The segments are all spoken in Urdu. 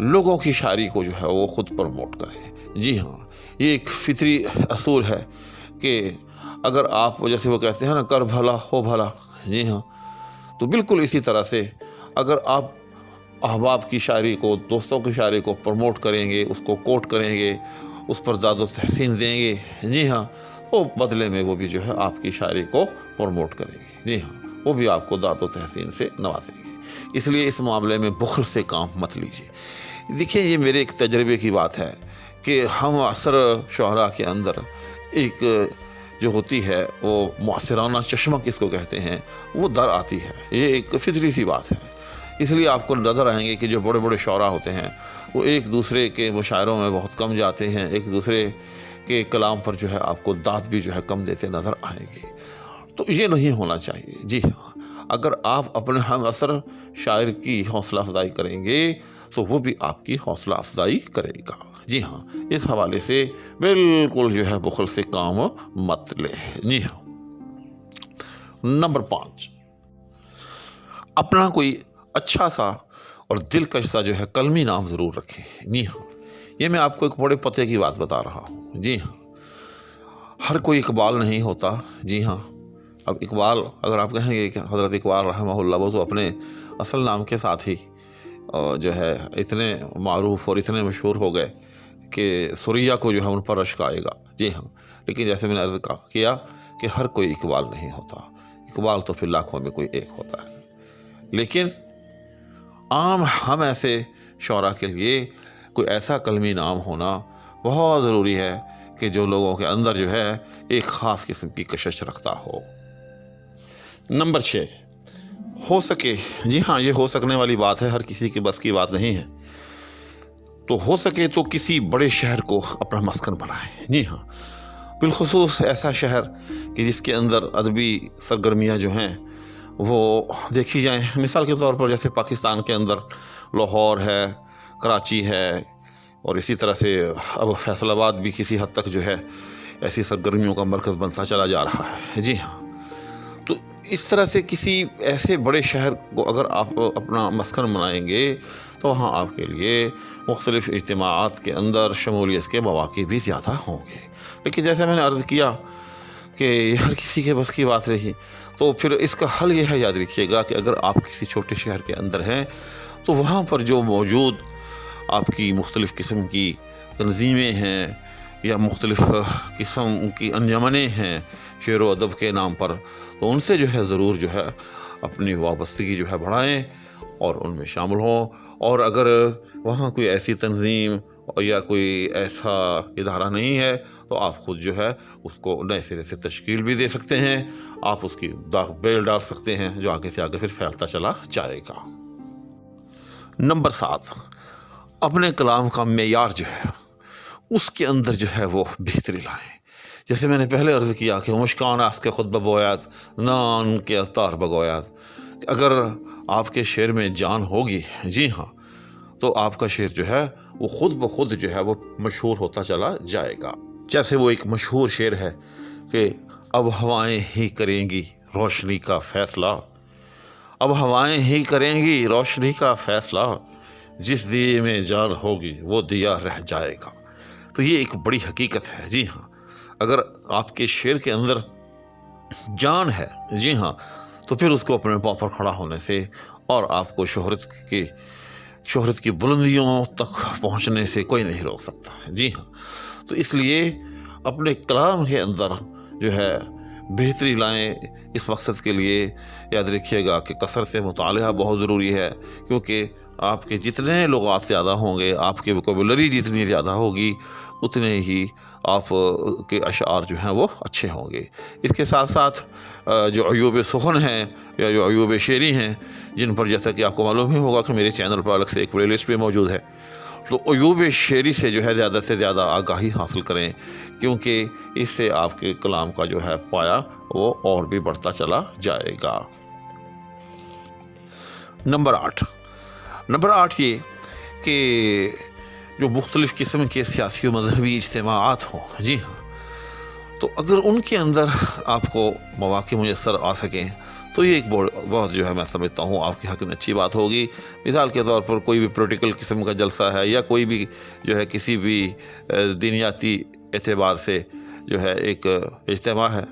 لوگوں کی شاعری کو جو ہے وہ خود پروموٹ کریں۔ جی ہاں، یہ ایک فطری اصول ہے کہ اگر آپ جیسے وہ کہتے ہیں نا کر بھلا ہو بھلا، جی ہاں، تو بالکل اسی طرح سے اگر آپ احباب کی شاعری کو، دوستوں کی شاعری کو پروموٹ کریں گے، اس کو کوٹ کریں گے، اس پر داد و تحسین دیں گے، جی ہاں، تو بدلے میں وہ بھی جو ہے آپ کی شاعری کو پروموٹ کریں گے، جی ہاں، وہ بھی آپ کو داد و تحسین سے نوازیں گے۔ اس لیے اس معاملے میں بخل سے کام مت لیجیے۔ دیکھیں، یہ میرے ایک تجربے کی بات ہے کہ ہم اکثر شعراء کے اندر ایک جو ہوتی ہے وہ معاصرانہ چشمہ کس کو کہتے ہیں، وہ در آتی ہے۔ یہ ایک فطری سی بات ہے۔ اس لیے آپ کو نظر آئیں گے کہ جو بڑے بڑے شعراء ہوتے ہیں وہ ایک دوسرے کے مشاعروں میں بہت کم جاتے ہیں، ایک دوسرے کے کلام پر جو ہے آپ کو داد بھی جو ہے کم دیتے نظر آئیں گے۔ تو یہ نہیں ہونا چاہیے۔ جی ہاں، اگر آپ اپنے ہم اثر شاعر کی حوصلہ افزائی کریں گے تو وہ بھی آپ کی حوصلہ افزائی کرے گا۔ جی ہاں، اس حوالے سے بالکل جو ہے بخل سے کام مت لے۔ جی ہاں۔ نمبر 5، اپنا کوئی اچھا سا اور دلکش سا جو ہے کلمی نام ضرور رکھیں۔ جی ہاں، یہ میں آپ کو ایک بڑے پتے کی بات بتا رہا ہوں۔ جی ہاں، ہر کوئی اقبال نہیں ہوتا۔ جی ہاں، اب اقبال اگر آپ کہیں گے کہ حضرت اقبال رحمہ اللہ وہ تو اپنے اصل نام کے ساتھ ہی جو ہے اتنے معروف اور اتنے مشہور ہو گئے کہ سریا کو جو ہے ان پر رشک آئے گا۔ جی ہاں، لیکن جیسے میں نے عرض کیا کہ ہر کوئی اقبال نہیں ہوتا۔ اقبال تو پھر لاکھوں میں کوئی ایک ہوتا ہے، لیکن عام ہم ایسے شعراء کے لیے کوئی ایسا کلمی نام ہونا بہت ضروری ہے کہ جو لوگوں کے اندر جو ہے ایک خاص قسم کی کشش رکھتا ہو۔ نمبر 6، ہو سکے، جی ہاں، یہ ہو سکنے والی بات ہے، ہر کسی کے بس کی بات نہیں ہے، تو ہو سکے تو کسی بڑے شہر کو اپنا مسکن بنائیں۔ جی ہاں، بالخصوص ایسا شہر کہ جس کے اندر ادبی سرگرمیاں جو ہیں وہ دیکھی جائیں۔ مثال کے طور پر جیسے پاکستان کے اندر لاہور ہے، کراچی ہے، اور اسی طرح سے اب فیصل آباد بھی کسی حد تک جو ہے ایسی سرگرمیوں کا مرکز بنتا چلا جا رہا ہے۔ جی ہاں، تو اس طرح سے کسی ایسے بڑے شہر کو اگر آپ اپنا مسکن بنائیں گے تو وہاں آپ کے لیے مختلف اجتماعات کے اندر شمولیت کے مواقع بھی زیادہ ہوں گے۔ لیکن جیسے میں نے عرض کیا کہ یہ ہر کسی کے بس کی بات رہی، تو پھر اس کا حل یہ ہے، یاد رکھیے گا کہ اگر آپ کسی چھوٹے شہر کے اندر ہیں تو وہاں پر جو موجود آپ کی مختلف قسم کی تنظیمیں ہیں یا مختلف قسم کی انجمنیں ہیں شعر و ادب کے نام پر، تو ان سے جو ہے ضرور جو ہے اپنی وابستگی جو ہے بڑھائیں اور ان میں شامل ہوں۔ اور اگر وہاں کوئی ایسی تنظیم یا کوئی ایسا ادارہ نہیں ہے تو آپ خود جو ہے اس کو نئے سرے سے تشکیل بھی دے سکتے ہیں، آپ اس کی داغ بیل ڈال سکتے ہیں جو آگے سے آگے پھر پھیلتا چلا جائے گا۔ نمبر 7، اپنے کلام کا معیار جو ہے اس کے اندر جو ہے وہ بہتری لائیں۔ جیسے میں نے پہلے عرض کیا کہ مشکان اس کے خود بگویات نان کے اتار بگویات، اگر آپ کے شعر میں جان ہوگی، جی ہاں، تو آپ کا شعر جو ہے وہ خود بخود جو ہے وہ مشہور ہوتا چلا جائے گا۔ جیسے وہ ایک مشہور شعر ہے کہ اب ہوائیں ہی کریں گی روشنی کا فیصلہ، اب ہوائیں ہی کریں گی روشنی کا فیصلہ، جس دیے میں جان ہوگی وہ دیا رہ جائے گا۔ تو یہ ایک بڑی حقیقت ہے۔ جی ہاں، اگر آپ کے شعر کے اندر جان ہے، جی ہاں، تو پھر اس کو اپنے پاؤں پر کھڑا ہونے سے اور آپ کو شہرت کی بلندیوں تک پہنچنے سے کوئی نہیں روک سکتا۔ جی ہاں، تو اس لیے اپنے کلام کے اندر جو ہے بہتری لائیں۔ اس مقصد کے لیے یاد رکھیے گا کہ کثرت مطالعہ بہت ضروری ہے، کیونکہ آپ کے جتنے لغات زیادہ ہوں گے، آپ کی ووکیبلری جتنی زیادہ ہوگی، اتنے ہی آپ کے اشعار جو ہیں وہ اچھے ہوں گے۔ اس کے ساتھ ساتھ جو عیوب سخن ہیں یا جو عیوب شعری ہیں، جن پر جیسا کہ آپ کو معلوم ہی ہوگا کہ میرے چینل پر الگ سے ایک پلے لسٹ بھی موجود ہے، تو عیوب شعری سے جو ہے زیادہ سے زیادہ آگاہی حاصل کریں، کیونکہ اس سے آپ کے کلام کا جو ہے پایا وہ اور بھی بڑھتا چلا جائے گا۔ نمبر 8 یہ کہ جو مختلف قسم کے سیاسی و مذہبی اجتماعات ہوں، جی ہاں، تو اگر ان کے اندر آپ کو مواقع میسر آ سکیں تو یہ ایک بہت جو ہے میں سمجھتا ہوں آپ کے حق میں اچھی بات ہوگی۔ مثال کے طور پر کوئی بھی پولیٹیکل قسم کا جلسہ ہے یا کوئی بھی جو ہے کسی بھی دینیاتی اعتبار سے جو ہے ایک اجتماع ہے،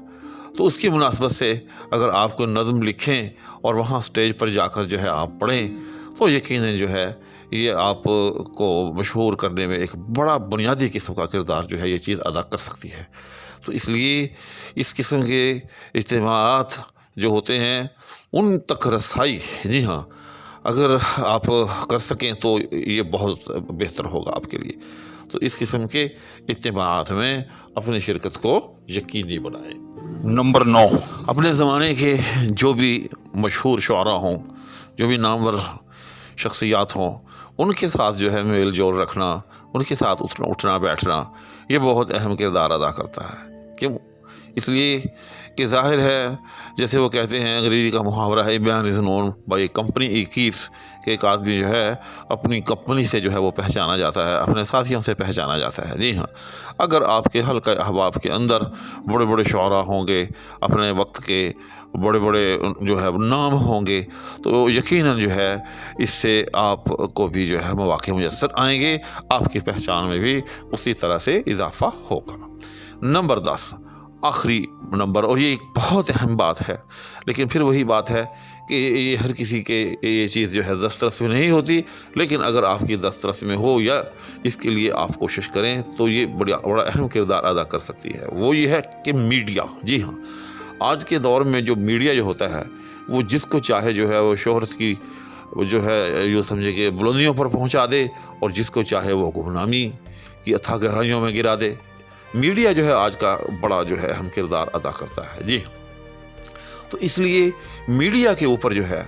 تو اس کی مناسبت سے اگر آپ کو نظم لکھیں اور وہاں سٹیج پر جا کر جو ہے آپ پڑھیں تو یقیناً جو ہے یہ آپ کو مشہور کرنے میں ایک بڑا بنیادی قسم کا کردار جو ہے یہ چیز ادا کر سکتی ہے۔ تو اس لیے اس قسم کے اجتماعات جو ہوتے ہیں ان تک رسائی، جی ہاں، اگر آپ کر سکیں تو یہ بہت بہتر ہوگا آپ کے لیے۔ تو اس قسم کے اجتماعات میں اپنی شرکت کو یقینی بنائیں۔ نمبر 9، اپنے زمانے کے جو بھی مشہور شعراء ہوں، جو بھی نامور شخصیات ہوں، ان کے ساتھ جو ہے میل جول رکھنا، ان کے ساتھ اٹھنا بیٹھنا یہ بہت اہم کردار ادا کرتا ہے۔ کیوں؟ اس لیے کہ ظاہر ہے جیسے وہ کہتے ہیں، انگریزی کا محاورہ ہے بیان is known by company he keeps, کہ ایک آدمی جو ہے اپنی کمپنی سے جو ہے وہ پہچانا جاتا ہے، اپنے ساتھیوں سے پہچانا جاتا ہے۔ جی ہاں، اگر آپ کے حلقہ احباب کے اندر بڑے بڑے شعراء ہوں گے، اپنے وقت کے بڑے بڑے جو ہے نام ہوں گے، تو یقیناً جو ہے اس سے آپ کو بھی جو ہے مواقع میسر آئیں گے، آپ کی پہچان میں بھی اسی طرح سے اضافہ ہوگا۔ نمبر 10، آخری نمبر، اور یہ ایک بہت اہم بات ہے، لیکن پھر وہی بات ہے کہ یہ ہر کسی کے یہ چیز جو ہے دسترس میں نہیں ہوتی، لیکن اگر آپ کی دسترس میں ہو یا اس کے لیے آپ کوشش کریں تو یہ بڑا اہم کردار ادا کر سکتی ہے۔ وہ یہ ہے کہ میڈیا، جی ہاں، آج کے دور میں جو میڈیا جو ہوتا ہے وہ جس کو چاہے جو ہے وہ شہرت کی جو ہے یوں سمجھے کہ بلندیوں پر پہنچا دے، اور جس کو چاہے وہ گمنامی کی اتھا گہرائیوں میں گرا دے۔ میڈیا جو ہے آج کا بڑا جو ہے اہم کردار ادا کرتا ہے۔ جی، تو اس لیے میڈیا کے اوپر جو ہے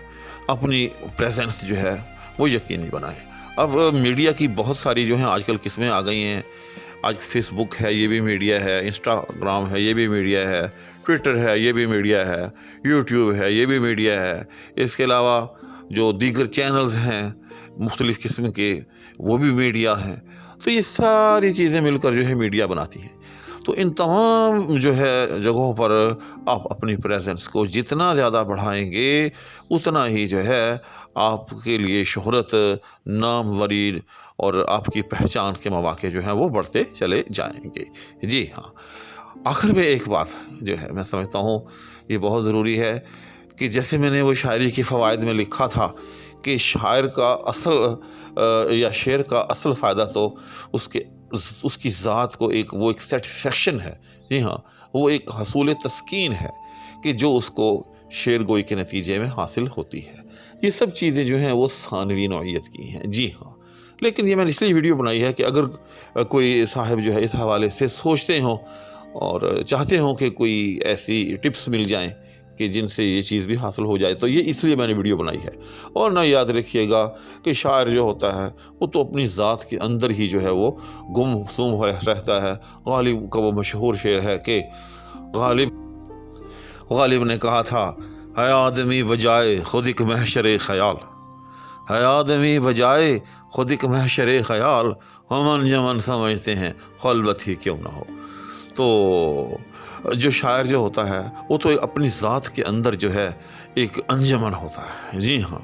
اپنی پریزنس جو ہے وہ یقینی بنائیں۔ اب میڈیا کی بہت ساری جو ہیں آج کل قسمیں آ گئی ہیں۔ آج فیس بک ہے، یہ بھی میڈیا ہے، انسٹاگرام ہے، یہ بھی میڈیا ہے، ٹویٹر ہے، یہ بھی میڈیا ہے، یوٹیوب ہے، یہ بھی میڈیا ہے۔ اس کے علاوہ جو دیگر چینلز ہیں مختلف قسم کے وہ بھی میڈیا ہیں۔ تو یہ ساری چیزیں مل کر جو ہے میڈیا بناتی ہیں۔ تو ان تمام جو ہے جگہوں پر آپ اپنی پریزنس کو جتنا زیادہ بڑھائیں گے اتنا ہی جو ہے آپ کے لیے شہرت، ناموری اور آپ کی پہچان کے مواقع جو ہیں وہ بڑھتے چلے جائیں گے۔ جی ہاں، آخر میں ایک بات جو ہے میں سمجھتا ہوں یہ بہت ضروری ہے کہ جیسے میں نے وہ شاعری کے فوائد میں لکھا تھا کہ شاعر کا اصل یا شعر کا اصل فائدہ تو اس کی ذات کو ایک سیٹسفیکشن ہے۔ جی ہاں، وہ ایک حصول تسکین ہے کہ جو اس کو شعر گوئی کے نتیجے میں حاصل ہوتی ہے۔ یہ سب چیزیں جو ہیں وہ ثانوی نوعیت کی ہیں۔ جی ہاں، لیکن یہ میں نے اس لیے ویڈیو بنائی ہے کہ اگر کوئی صاحب جو ہے اس حوالے سے سوچتے ہوں اور چاہتے ہوں کہ کوئی ایسی ٹپس مل جائیں کہ جن سے یہ چیز بھی حاصل ہو جائے، تو یہ اس لیے میں نے ویڈیو بنائی ہے۔ اور نہ یاد رکھیے گا کہ شاعر جو ہوتا ہے وہ تو اپنی ذات کے اندر ہی جو ہے وہ گم سم رہتا ہے۔ غالب کا وہ مشہور شعر ہے کہ غالب نے کہا تھا، ہے آدمی بجائے خود ایک محشر خیال، ہے آدمی بجائے خود ایک محشر خیال، ہم انجمن سمجھتے ہیں خلوت ہی کیوں نہ ہو۔ تو جو شاعر جو ہوتا ہے وہ تو اپنی ذات کے اندر جو ہے ایک انجمن ہوتا ہے۔ جی ہاں،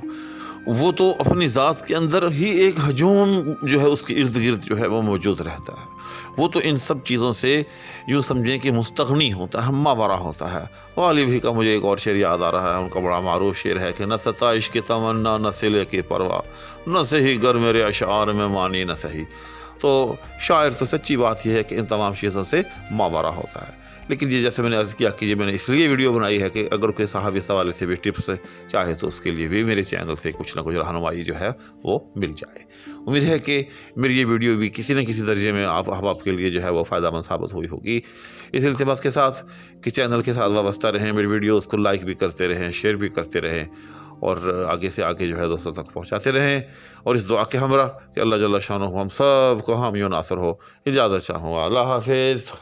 وہ تو اپنی ذات کے اندر ہی ایک ہجوم جو ہے اس کے ارد گرد جو ہے وہ موجود رہتا ہے۔ وہ تو ان سب چیزوں سے یوں سمجھیں کہ مستغنی ہوتا ہے، ماورا ہوتا ہے۔ غالب ہی کا مجھے ایک اور شعر یاد آ رہا ہے، ان کا بڑا معروف شعر ہے کہ نہ ستائش کی تمنا، نہ صلے کی پرواہ، نہ سہی گر میرے اشعار میں مانی نہ سہی۔ تو شاعر تو سچی بات یہ ہے کہ ان تمام چیزوں سے ماورا ہوتا ہے۔ لیکن یہ جیسے میں نے عرض کیا کہ یہ میں نے اس لیے ویڈیو بنائی ہے کہ اگر کوئی صاحب اس حوالے سے بھی ٹپس چاہے تو اس کے لیے بھی میرے چینل سے کچھ نہ کچھ رہنمائی جو ہے وہ مل جائے۔ امید ہے کہ میری یہ ویڈیو بھی کسی نہ کسی درجے میں آپ احباب کے لیے جو ہے وہ فائدہ مند ثابت ہوئی ہوگی۔ اس التماس کے ساتھ کہ چینل کے ساتھ وابستہ رہیں، میری ویڈیوز کو لائک بھی کرتے رہیں، شیئر بھی کرتے رہیں، اور آگے سے آگے جو ہے دوستوں تک پہنچاتے رہیں، اور اس دعا کے ہمراہ کہ اللہ جل شانہ ہم سب کو حامی و ناصر ہو۔ اجازت چاہوں گا، اللہ حافظ۔